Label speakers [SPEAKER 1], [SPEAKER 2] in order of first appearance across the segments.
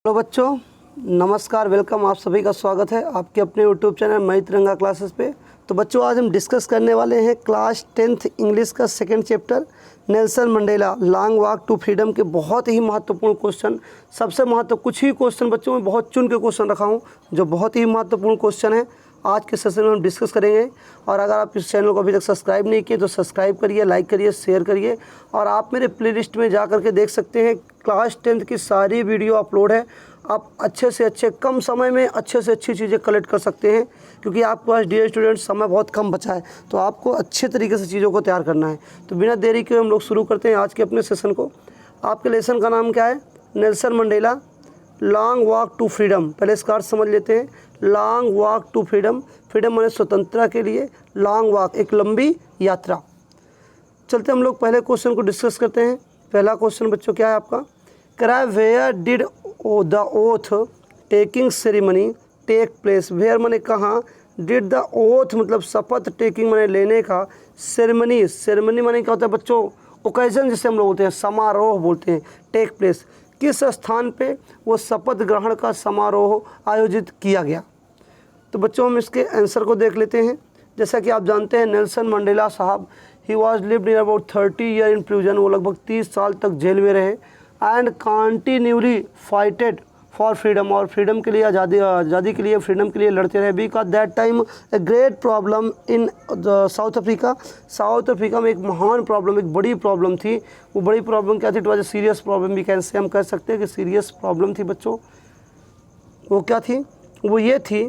[SPEAKER 1] Hello बच्चों, नमस्कार, welcome. आप सभी का स्वागत है आपके अपने यूट्यूब चैनल मई तिरंगा क्लासेस पे। तो बच्चों, आज हम डिस्कस करने वाले हैं क्लास 10th इंग्लिश का second chapter Nelson Mandela long walk to freedom के बहुत ही महत्वपूर्ण क्वेश्चन। सबसे कुछ ही क्वेश्चन बच्चों में बहुत चुन के क्वेश्चन रखा हूँ जो बहुत ही महत्वपूर्ण क्वेश्चन है। आज के सेशन में हम डिस्कस करेंगे। और अगर आप इस चैनल को अभी तक सब्सक्राइब नहीं किए तो सब्सक्राइब करिए, लाइक करिए, शेयर करिए। और आप मेरे प्लेलिस्ट में जा करके देख सकते हैं, क्लास 10th की सारी वीडियो अपलोड है। आप अच्छे से अच्छे कम समय में अच्छे से अच्छी चीज़ें कलेक्ट कर सकते हैं, क्योंकि आपके पास डियर स्टूडेंट समय बहुत कम बचा है, तो आपको अच्छे तरीके से चीज़ों को तैयार करना है। तो बिना देरी के हम लोग शुरू करते हैं आज के अपने सेशन को। आपके लेसन का नाम क्या है? Nelson Mandela long walk to freedom. पहले इसका अर्थ समझ लेते हैं। Long walk to freedom, freedom माने स्वतंत्रता के लिए, लॉन्ग वॉक एक लंबी यात्रा। चलते हम लोग पहले क्वेश्चन को डिस्कस करते हैं। पहला क्वेश्चन बच्चों क्या है आपका? कराए where did the oath taking ceremony take place. Where माने कहाँ, डिड द ओथ मतलब शपथ, टेकिंग माने लेने का, सेरेमनी, सेरेमनी माने क्या होता है बच्चों? ओकेजन जिसे हम लोग बोलते हैं, समारोह बोलते हैं। टेक प्लेस किस स्थान पे वो शपथ ग्रहण का समारोह आयोजित किया गया। तो बच्चों हम इसके आंसर को देख लेते हैं। जैसा कि आप जानते हैं नेल्सन मंडेला साहब, he was lived in about 30 year in prison. वो लगभग 30 साल तक जेल में रहे। And continually fighted for freedom, और फ्रीडम के लिए, आज़ादी के लिए, फ्रीडम के लिए लड़ते रहे। Because that time a great problem in south Africa. South Africa में एक महान प्रॉब्लम, एक बड़ी प्रॉब्लम थी। वो बड़ी प्रॉब्लम क्या थी? It was a serious problem, भी कैसे हम कह सकते हैं कि सीरियस प्रॉब्लम थी बच्चों। वो क्या थी? वो ये थी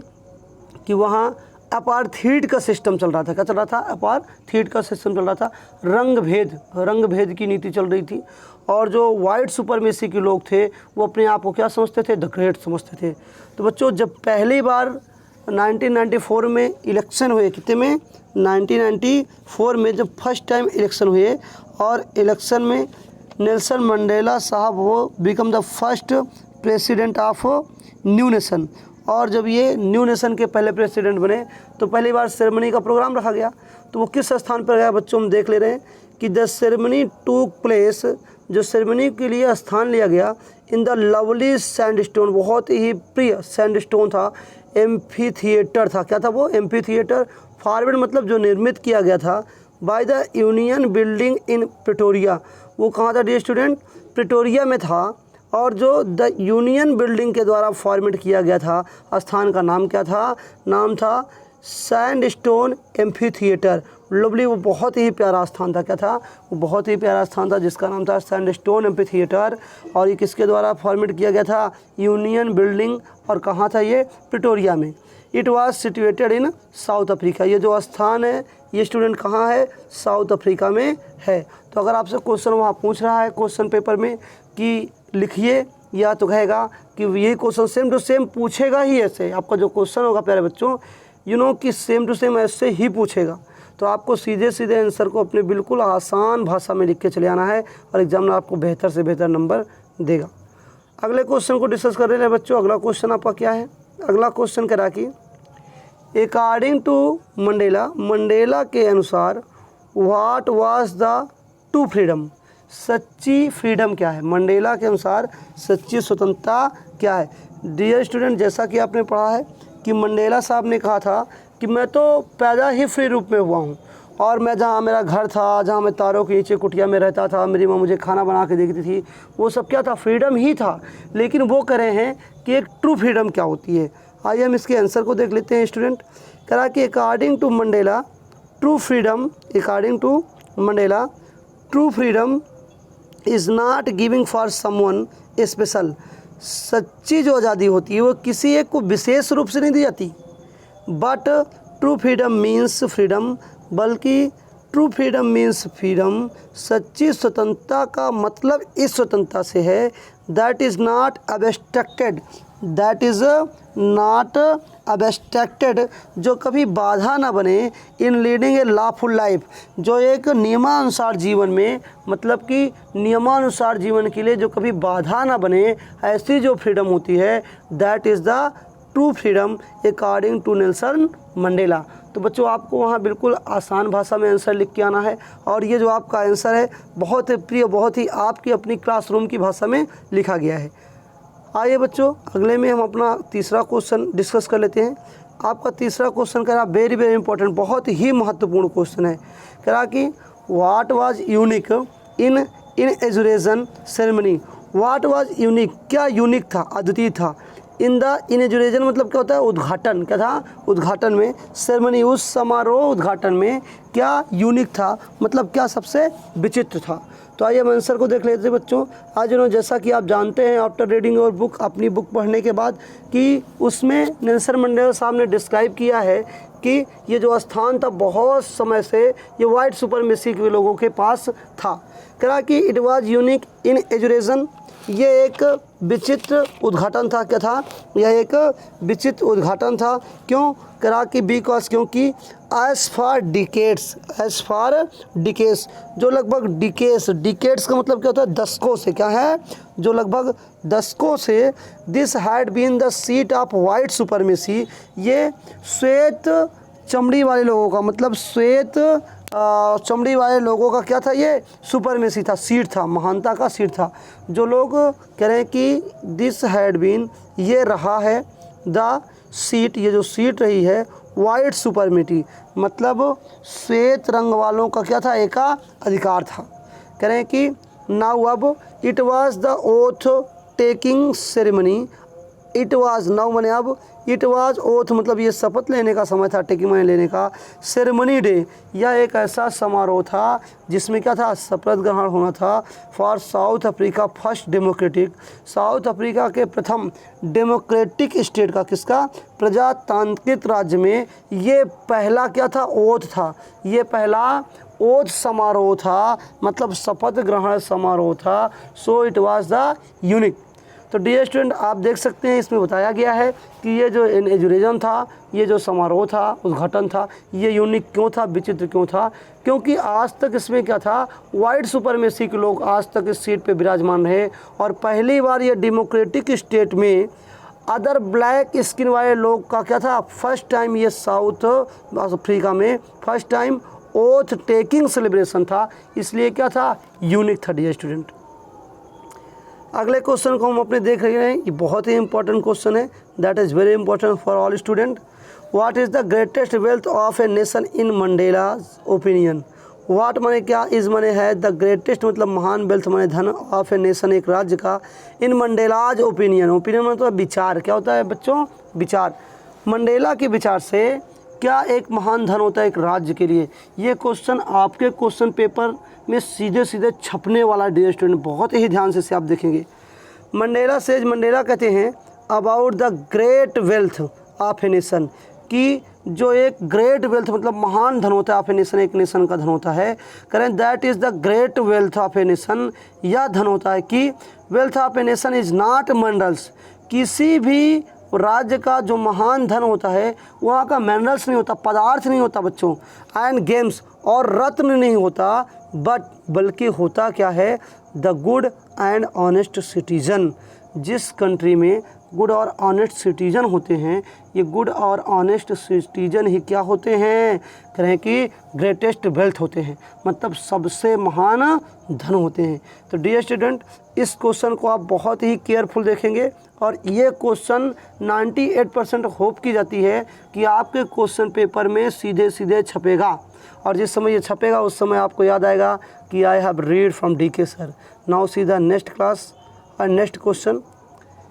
[SPEAKER 1] कि वहाँ अपार्थीड का सिस्टम चल रहा था। क्या चल रहा था? अपार्थीड का सिस्टम चल रहा था। रंग भेद की नीति चल रही थी। और जो वाइट सुपरमेसी के लोग थे वो अपने आप को क्या समझते थे? द ग्रेट समझते थे। तो बच्चों, जब पहली बार 1994 में इलेक्शन हुए, कितने में? 1994 में जब फर्स्ट टाइम इलेक्शन हुए, और इलेक्शन में नेल्सन मंडेला साहब वो become the first president of new nation. और जब ये न्यू नेशन के पहले प्रेसिडेंट बने तो पहली बार सेरेमनी का प्रोग्राम रखा गया। तो वो किस स्थान पर गया बच्चों? हम देख ले रहे हैं कि द सेरेमनी टूक प्लेस, जो सेरेमनी के लिए स्थान लिया गया, इन द लवली सैंडस्टोन, बहुत ही प्रिय सैंडस्टोन था। एम्फी थिएटर था। क्या था वो? Amphi theatre. फॉरवर्ड मतलब जो निर्मित किया गया था। By the union building in Pretoria. वो कहाँ था डियर स्टूडेंट? प्रिटोरिया में था। और जो द यूनियन बिल्डिंग के द्वारा फॉर्मेट किया गया था, स्थान का नाम क्या था? नाम था सैंडस्टोन एम्फी थिएटर। लवली, वो बहुत ही प्यारा स्थान था। क्या था? वो बहुत ही प्यारा स्थान था जिसका नाम था सैंडस्टोन एम्फी थिएटर। और ये किसके द्वारा फॉर्मेट किया गया था? Union building. और कहाँ था ये? प्रिटोरिया में। It was situated in south Africa. ये जो स्थान है ये स्टूडेंट कहाँ है? साउथ अफ्रीका में है। तो अगर आपसे क्वेश्चन वहाँ पूछ रहा है क्वेश्चन पेपर में कि लिखिए, या तो कहेगा कि यही क्वेश्चन सेम टू सेम पूछेगा ही ऐसे, आपका जो क्वेश्चन होगा प्यारे बच्चों, कि सेम टू सेम ऐसे ही पूछेगा। तो आपको सीधे सीधे आंसर को अपने बिल्कुल आसान भाषा में लिख के चले आना है, और एग्जाम में आपको बेहतर से बेहतर नंबर देगा। अगले क्वेश्चन को डिस्कस कर रहे हैं बच्चों। अगला क्वेश्चन आपका क्या है? अगला क्वेश्चन कह रहा कि अकॉर्डिंग टू मंडेला के अनुसार what was the true freedom. सच्ची फ्रीडम क्या है? मंडेला के अनुसार सच्ची स्वतंत्रता क्या है? डियर स्टूडेंट, जैसा कि आपने पढ़ा है कि मंडेला साहब ने कहा था कि मैं तो पैदा ही फ्री रूप में हुआ हूँ, और मैं जहाँ मेरा घर था, जहाँ मैं तारों के नीचे कुटिया में रहता था, मेरी माँ मुझे खाना बना के देती थी, वो सब क्या था? फ्रीडम ही था। लेकिन वो कह रहे हैं कि एक ट्रू फ्रीडम क्या होती है। आइए हम इसके आंसर को देख लेते हैं स्टूडेंट। कह रहा कि according to Mandela true freedom, according to Mandela true freedom is not giving for someone special. सच्ची जो आज़ादी होती है वो किसी एक को विशेष रूप से नहीं दी जाती। But true freedom means freedom, बल्कि ट्रू फ्रीडम मीन्स फ्रीडम। सच्ची स्वतंत्रता का मतलब इस स्वतंत्रता से है that is not obstructed, that is not obstructed, जो कभी बाधा ना बने, in leading a lawful life, जो एक नियमानुसार जीवन में, मतलब कि नियमानुसार जीवन के लिए जो कभी बाधा ना बने, ऐसी जो फ्रीडम होती है, that is the true freedom according to Nelson Mandela. तो बच्चों, आपको वहाँ बिल्कुल आसान भाषा में आंसर लिख के आना है, और ये जो आपका आंसर है बहुत ही प्रिय, बहुत ही आपकी अपनी क्लासरूम की भाषा में लिखा गया है। आइए बच्चों, अगले में हम अपना तीसरा क्वेश्चन डिस्कस कर लेते हैं। आपका तीसरा क्वेश्चन कह रहा वेरी वेरी इंपॉर्टेंट, बहुत ही महत्वपूर्ण क्वेश्चन है। कह रहा कि what was unique in inauguration ceremony. What was unique, क्या यूनिक था, अद्वितीय था। इन द इनॉग्रेशन मतलब क्या होता है, उद्घाटन। क्या था, उद्घाटन में। सेरेमनी, उस समारोह उद्घाटन में क्या यूनिक था, मतलब क्या सबसे विचित्र था। तो आइए हम आंसर को देख लेते हैं बच्चों। आज जैसा कि आप जानते हैं आफ्टर रीडिंग और बुक, अपनी बुक पढ़ने के बाद, कि उसमें नेल्सन मंडेला साहब ने डिस्क्राइब किया है कि ये जो स्थान था बहुत समय से ये वाइट सुपरमेसी के लोगों के पास था। कहा कि it was unique in education, ये एक विचित्र उद्घाटन था। क्या था, यह एक विचित्र उद्घाटन था। क्यों, कहा कि बिकॉज, क्योंकि एज फार डिकेड्स, जो लगभग डिकेड्स का मतलब क्या होता है, दशकों से। क्या है, जो लगभग दशकों से, this had been the seat of white supremacy, ये श्वेत चमड़ी वाले लोगों का, मतलब श्वेत चमड़ी वाले लोगों का क्या था, ये सुपरमेसी था, सीट था, महानता का सीट था। जो लोग कह रहे हैं कि दिस हैड बीन, ये रहा है, द सीट, ये जो सीट रही है, वाइट सुपरमेसी मतलब श्वेत रंग वालों का क्या था, एक अधिकार था। कह रहे हैं कि नाउ अब it was the oath taking ceremony, it was, now मैंने अब, इट वाज ओथ मतलब ये शपथ लेने का समय था, टेकिंग मैंने लेने का। सेरेमनी डे, यह एक ऐसा समारोह था जिसमें क्या था, शपथ ग्रहण होना था। For south Africa first democratic, south Africa के प्रथम डेमोक्रेटिक स्टेट का, किसका, प्रजातांत्रिक राज्य में ये पहला क्या था, ओथ था, ये पहला ओथ समारोह था, मतलब शपथ ग्रहण समारोह था। So it was the unique. तो डियर स्टूडेंट, आप देख सकते हैं इसमें बताया गया है कि ये जो इनॉग्रेशन था, ये जो समारोह था, उद्घाटन था, ये यूनिक क्यों था, विचित्र क्यों था, क्योंकि आज तक इसमें क्या था, वाइट सुपरमेसी के लोग आज तक इस सीट पे विराजमान रहे, और पहली बार ये डेमोक्रेटिक स्टेट में अदर ब्लैक स्किन वाले लोग का क्या था, फर्स्ट टाइम ये साउथ अफ्रीका में first time oath taking celebration था, इसलिए क्या था, यूनिक था। डियर स्टूडेंट, अगले क्वेश्चन को हम अपने देख रहे हैं, ये बहुत ही इंपॉर्टेंट क्वेश्चन है, that is very important for all student. What is the greatest wealth of a nation in Mandela's opinion. What माने क्या, इज़ माने है, द ग्रेटेस्ट मतलब महान, वेल्थ माने धन, ऑफ ए नेशन एक राज्य का, इन मंडेलाज ओपिनियन, ओपिनियन मतलब विचार। क्या होता है बच्चों, विचार। मंडेला के विचार से क्या एक महान धन होता है एक राज्य के लिए। ये क्वेश्चन आपके क्वेश्चन पेपर में सीधे सीधे छपने वाला। डियर स्टूडेंट, बहुत ही ध्यान से आप देखेंगे। मंडेला सेज, मंडेला कहते हैं about the great wealth of a nation, कि जो एक ग्रेट वेल्थ मतलब महान धन होता है ऑफ ए नेशन, एक नेशन का धन होता है। करें that is the great wealth of a nation, यह धन होता है कि wealth of a nation is not minerals, किसी भी राज्य का जो महान धन होता है वहाँ का मिनरल्स नहीं होता, पदार्थ नहीं होता बच्चों, एंड गेम्स और रत्न नहीं होता, बल्कि होता क्या है, the good and honest citizen. जिस कंट्री में गुड और ऑनेस्ट सिटीजन होते हैं, ये गुड और ऑनेस्ट सिटीजन ही क्या होते हैं, कह रहे हैं कि ग्रेटेस्ट वेल्थ होते हैं, मतलब सबसे महान धन होते हैं। तो डियर स्टूडेंट, इस क्वेश्चन को आप बहुत ही केयरफुल देखेंगे, और ये क्वेश्चन 98% होप की जाती है कि आपके क्वेश्चन पेपर में सीधे सीधे छपेगा, और जिस समय ये छपेगा उस समय आपको याद आएगा कि I have read from DK sir. Now see the next class और नेक्स्ट क्वेश्चन।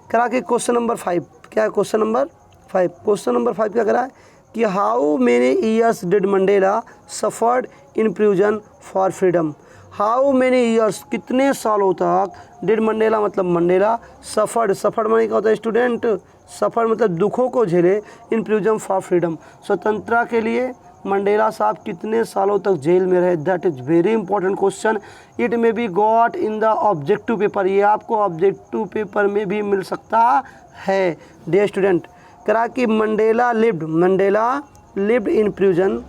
[SPEAKER 1] करा कि क्वेश्चन नंबर 5 क्या है, क्वेश्चन नंबर 5, क्वेश्चन नंबर 5 क्या करा है कि how many years did Mandela suffered in prison for freedom. How many years, कितने सालों तक, डिड मंडेला मतलब मंडेला, सफर्ड माने क्या होता है स्टूडेंट, सफर मतलब दुखों को झेले, इन प्रिजन फॉर फ्रीडम, स्वतंत्रता के लिए मंडेला साहब कितने सालों तक जेल में रहे। That is very important question, it may be got in the objective paper, ये आपको ऑब्जेक्टिव पेपर में भी मिल सकता है। डियर स्टूडेंट, करा कि Mandela lived in prison,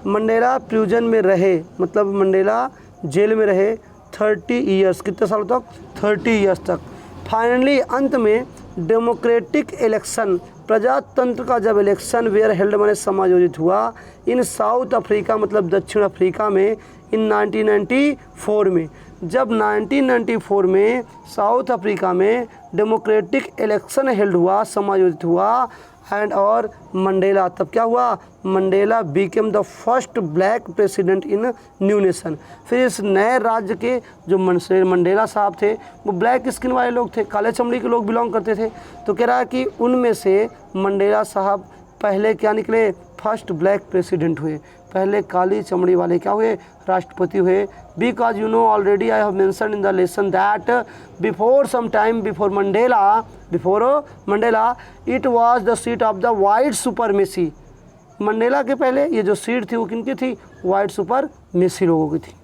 [SPEAKER 1] Mandela prison में रहे, मतलब मंडेला जेल में रहे 30 ईयर्स, कितने सालों तक, 30 ईयर्स तक। फाइनली अंत में डेमोक्रेटिक इलेक्शन, प्रजातंत्र का जब इलेक्शन वेयर हेल्ड माने समायोजित हुआ, इन साउथ अफ्रीका मतलब दक्षिण अफ्रीका में, इन 1994 में, जब 1994 में साउथ अफ्रीका में डेमोक्रेटिक इलेक्शन हेल्ड हुआ, समायोजित हुआ एंड और मंडेला, तब क्या हुआ, Mandela became the first black president in new nation. फिर इस नए राज्य के जो मंडेला साहब थे वो ब्लैक स्किन वाले लोग थे, काले चमड़ी के लोग बिलोंग करते थे। तो कह रहा है कि उनमें से मंडेला साहब पहले क्या निकले, फर्स्ट ब्लैक प्रेसिडेंट हुए, पहले काली चमड़ी वाले क्या हुए, राष्ट्रपति हुए। Because you know already I have mention in the lesson that before some time before Mandela it was the seat of the white supremacy. Mandela के पहले ये जो सीट थी वो किनकी थी, वाइट सुपरमेसी लोगों की थी।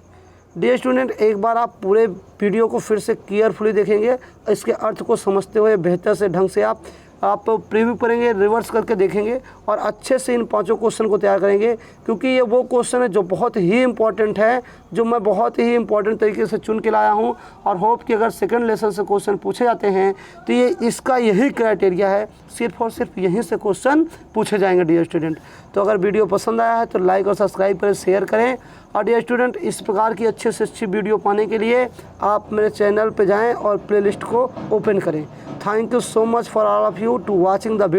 [SPEAKER 1] डियर स्टूडेंट, एक बार आप पूरे वीडियो को फिर से केयरफुली देखेंगे, इसके अर्थ को समझते हुए बेहतर से ढंग से आप प्रीव्यू करेंगे, रिवर्स करके देखेंगे और अच्छे से इन पांचों क्वेश्चन को तैयार करेंगे, क्योंकि ये वो क्वेश्चन है जो बहुत ही इंपॉर्टेंट है, जो मैं बहुत ही इंपॉर्टेंट तरीके से चुन के लाया हूँ। और होप कि अगर सेकंड लेसन से क्वेश्चन पूछे जाते हैं तो ये इसका यही क्राइटेरिया है, सिर्फ और सिर्फ यहीं से क्वेश्चन पूछे जाएंगे। डियर स्टूडेंट, तो अगर वीडियो पसंद आया है तो लाइक और सब्सक्राइब करें, शेयर करें। और डियर स्टूडेंट, इस प्रकार की अच्छे से अच्छी वीडियो पाने के लिए आप मेरे चैनल पर जाएँ और प्लेलिस्ट को ओपन करें। Thank you so much for all of you to watching the video.